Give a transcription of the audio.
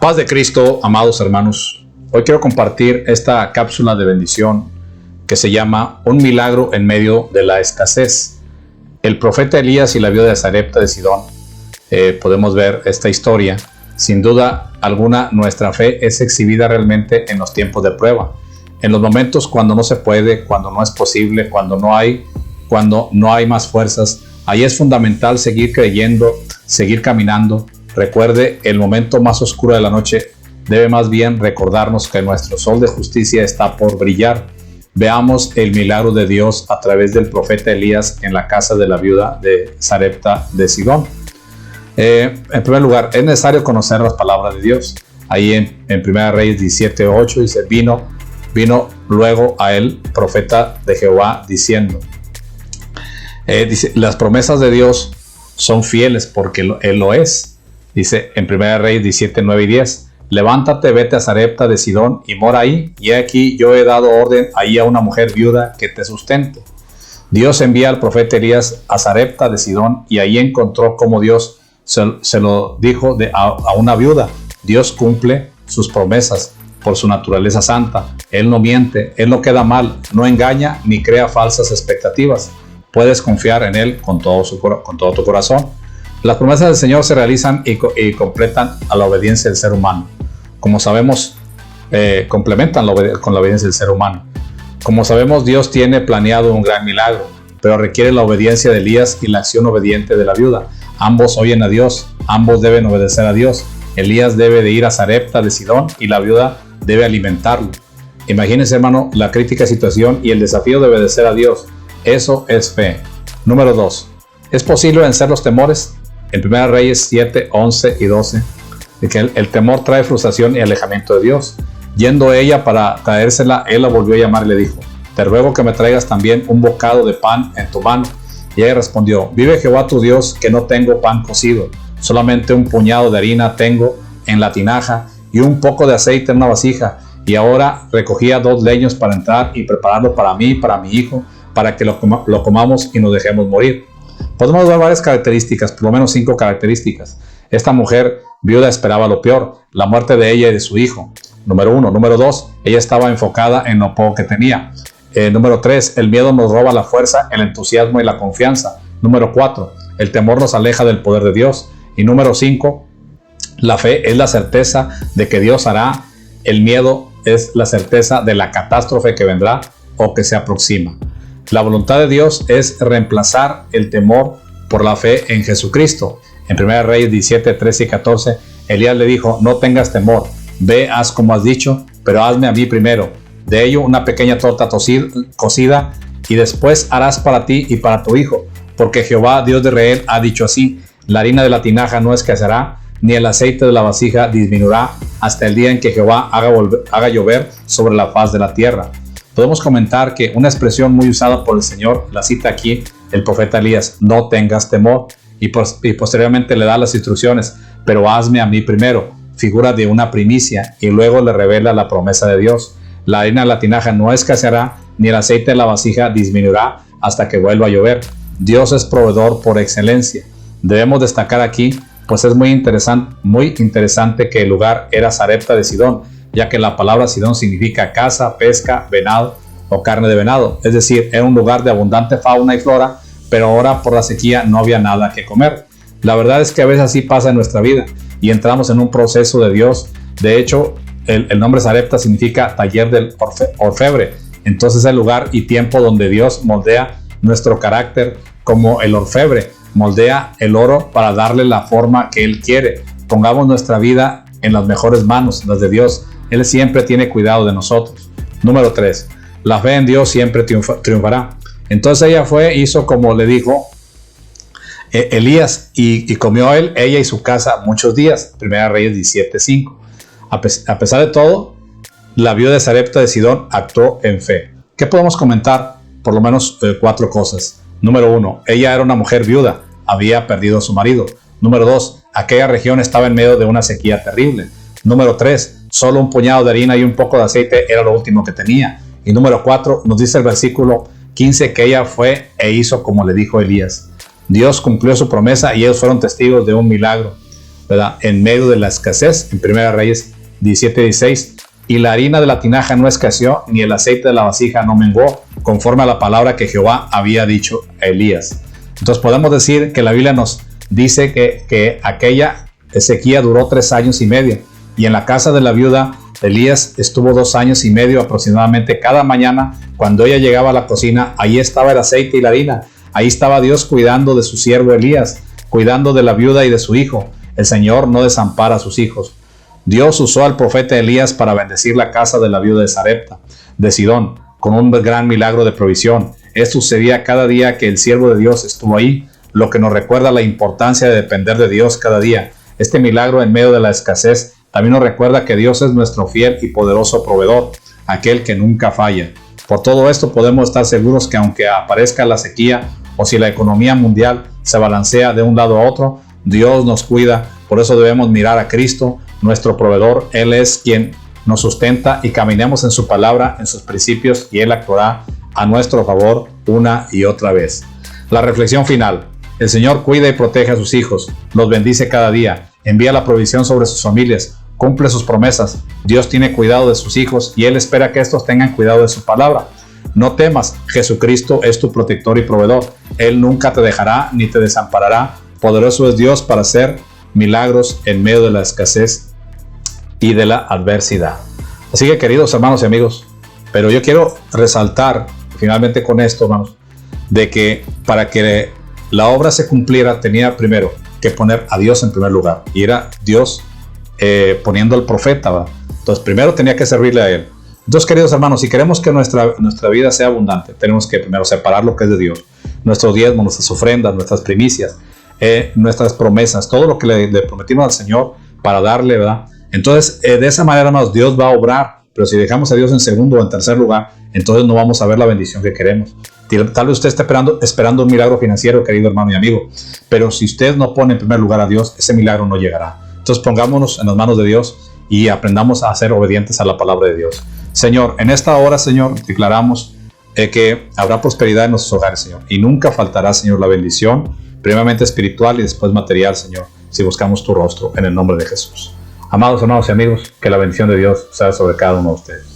Paz de Cristo, amados hermanos. Hoy quiero compartir esta cápsula de bendición que se llama Un milagro en medio de la escasez. El profeta Elías y la viuda de Sarepta de Sidón. Podemos ver esta historia. Sin duda alguna, nuestra fe es exhibida realmente en los tiempos de prueba. En los momentos cuando no se puede, cuando no es posible, cuando no hay más fuerzas. Ahí es fundamental seguir creyendo, seguir caminando. Recuerde, el momento más oscuro de la noche debe más bien recordarnos que nuestro sol de justicia está por brillar. Veamos el milagro de Dios a través del profeta Elías en la casa de la viuda de Sarepta de Sidón. En primer lugar, es necesario conocer las palabras de Dios. Ahí en 1 Reyes 17:8 dice, vino luego a él profeta de Jehová diciendo, dice, las promesas de Dios son fieles porque Él lo es. Dice en 1 Reyes 17, 9 y 10, levántate, vete a Sarepta de Sidón y mora ahí, y aquí yo he dado orden ahí a una mujer viuda que te sustente. Dios envía al profeta Elías a Sarepta de Sidón y ahí encontró como Dios se lo dijo a una viuda. Dios cumple sus promesas por su naturaleza santa. Él no miente, Él no queda mal, no engaña ni crea falsas expectativas. Puedes confiar en Él con todo tu corazón. Las promesas del Señor se realizan y completan a la obediencia del ser humano. Como sabemos, complementan con la obediencia del ser humano. Como sabemos, Dios tiene planeado un gran milagro, pero requiere la obediencia de Elías y la acción obediente de la viuda. Ambos oyen a Dios, ambos deben obedecer a Dios. Elías debe de ir a Sarepta de Sidón y la viuda debe alimentarlo. Imagínense, hermano, la crítica situación y el desafío de obedecer a Dios. Eso es fe. Número 2. ¿Es posible vencer los temores? En 1 Reyes 7, 11 y 12, de que el temor trae frustración y alejamiento de Dios. Yendo ella para traérsela, él la volvió a llamar y le dijo, te ruego que me traigas también un bocado de pan en tu mano. Y ella respondió, vive Jehová tu Dios, que no tengo pan cocido, solamente un puñado de harina tengo en la tinaja y un poco de aceite en una vasija. Y ahora recogía 2 leños para entrar y prepararlo para mí y para mi hijo, para que lo comamos y nos dejemos morir. Podemos ver varias características, por lo menos 5 características. Esta mujer viuda esperaba lo peor, la muerte de ella y de su hijo. Número 1. Número 2, ella estaba enfocada en lo poco que tenía. Número 3, el miedo nos roba la fuerza, el entusiasmo y la confianza. Número 4, el temor nos aleja del poder de Dios. Y número 5, la fe es la certeza de que Dios hará. El miedo es la certeza de la catástrofe que vendrá o que se aproxima. La voluntad de Dios es reemplazar el temor por la fe en Jesucristo. En 1 Reyes 17, 13 y 14, Elías le dijo, no tengas temor, ve, haz como has dicho, pero hazme a mí primero. De ello una pequeña torta cocida, y después harás para ti y para tu hijo, porque Jehová, Dios de Israel, ha dicho así, la harina de la tinaja no escaseará, ni el aceite de la vasija disminuirá, hasta el día en que Jehová haga llover sobre la faz de la tierra. Podemos comentar que una expresión muy usada por el Señor, la cita aquí el profeta Elías, no tengas temor, y posteriormente le da las instrucciones, pero hazme a mí primero, figura de una primicia, y luego le revela la promesa de Dios. La harina de la tinaja no escaseará, ni el aceite de la vasija disminuirá hasta que vuelva a llover. Dios es proveedor por excelencia. Debemos destacar aquí, pues es muy interesante que el lugar era Sarepta de Sidón, ya que la palabra Sidón significa caza, pesca, venado o carne de venado. Es decir, era un lugar de abundante fauna y flora, pero ahora por la sequía no había nada que comer. La verdad es que a veces así pasa en nuestra vida y entramos en un proceso de Dios. De hecho, el nombre Sarepta significa taller del orfebre. Entonces es el lugar y tiempo donde Dios moldea nuestro carácter como el orfebre moldea el oro para darle la forma que Él quiere. Pongamos nuestra vida en las mejores manos, las de Dios. Él siempre tiene cuidado de nosotros. Número 3. La fe en Dios siempre triunfará. Entonces ella fue, hizo como le dijo Elías y comió ella y su casa muchos días. 1 Reyes 17:5. A pesar de todo, la viuda de Sarepta de Sidón actuó en fe. ¿Qué podemos comentar? Por lo menos 4 cosas. Número 1. Ella era una mujer viuda. Había perdido a su marido. Número 2. Aquella región estaba en medio de una sequía terrible. Número 3. Solo un puñado de harina y un poco de aceite era lo último que tenía. Y número 4. Nos dice el versículo 15 que ella fue e hizo como le dijo Elías. Dios cumplió su promesa y ellos fueron testigos de un milagro. ¿verdad?, en medio de la escasez, en 1 Reyes 17:16, y la harina de la tinaja no escaseó, ni el aceite de la vasija no menguó, conforme a la palabra que Jehová había dicho a Elías. Entonces podemos decir que la Biblia nos dice que aquella sequía duró 3 años y medio, y en la casa de la viuda Elías estuvo 2 años y medio aproximadamente. Cada mañana, cuando ella llegaba a la cocina, ahí estaba el aceite y la harina. Ahí estaba Dios cuidando de su siervo Elías, cuidando de la viuda y de su hijo. El Señor no desampara a sus hijos. Dios usó al profeta Elías para bendecir la casa de la viuda de Sarepta, de Sidón, con un gran milagro de provisión. Esto sucedía cada día que el siervo de Dios estuvo ahí, lo que nos recuerda la importancia de depender de Dios cada día. Este milagro en medio de la escasez también nos recuerda que Dios es nuestro fiel y poderoso proveedor, aquel que nunca falla. Por todo esto podemos estar seguros que aunque aparezca la sequía o si la economía mundial se balancea de un lado a otro, Dios nos cuida. Por eso debemos mirar a Cristo, nuestro proveedor. Él es quien nos sustenta, y caminemos en su palabra, en sus principios, y Él actuará a nuestro favor una y otra vez. La reflexión final. El Señor cuida y protege a sus hijos, los bendice cada día, envía la provisión sobre sus familias, cumple sus promesas. Dios tiene cuidado de sus hijos y Él espera que estos tengan cuidado de su palabra. No temas, Jesucristo es tu protector y proveedor. Él nunca te dejará ni te desamparará. Poderoso es Dios para hacer milagros en medio de la escasez y de la adversidad. Así que, queridos hermanos y amigos, pero yo quiero resaltar finalmente con esto, hermanos, de que para que la obra se cumpliera tenía primero que poner a Dios en primer lugar, y era Dios poniendo al profeta, ¿verdad? Entonces primero tenía que servirle a Él. Entonces, queridos hermanos, si queremos que nuestra vida sea abundante, tenemos que primero separar lo que es de Dios, nuestros diezmos, nuestras ofrendas, nuestras primicias, nuestras promesas, todo lo que le prometimos al Señor para darle, ¿verdad? Entonces, de esa manera, hermanos, Dios va a obrar. Pero si dejamos a Dios en segundo o en tercer lugar, entonces no vamos a ver la bendición que queremos. Tal vez usted esté esperando un milagro financiero, querido hermano y amigo, pero si usted no pone en primer lugar a Dios, ese milagro no llegará. Entonces pongámonos en las manos de Dios y aprendamos a ser obedientes a la palabra de Dios. Señor, en esta hora, Señor, declaramos que habrá prosperidad en nuestros hogares, Señor, y nunca faltará, Señor, la bendición, primeramente espiritual y después material, Señor, si buscamos tu rostro, en el nombre de Jesús. Amados hermanos y amigos, que la bendición de Dios sea sobre cada uno de ustedes.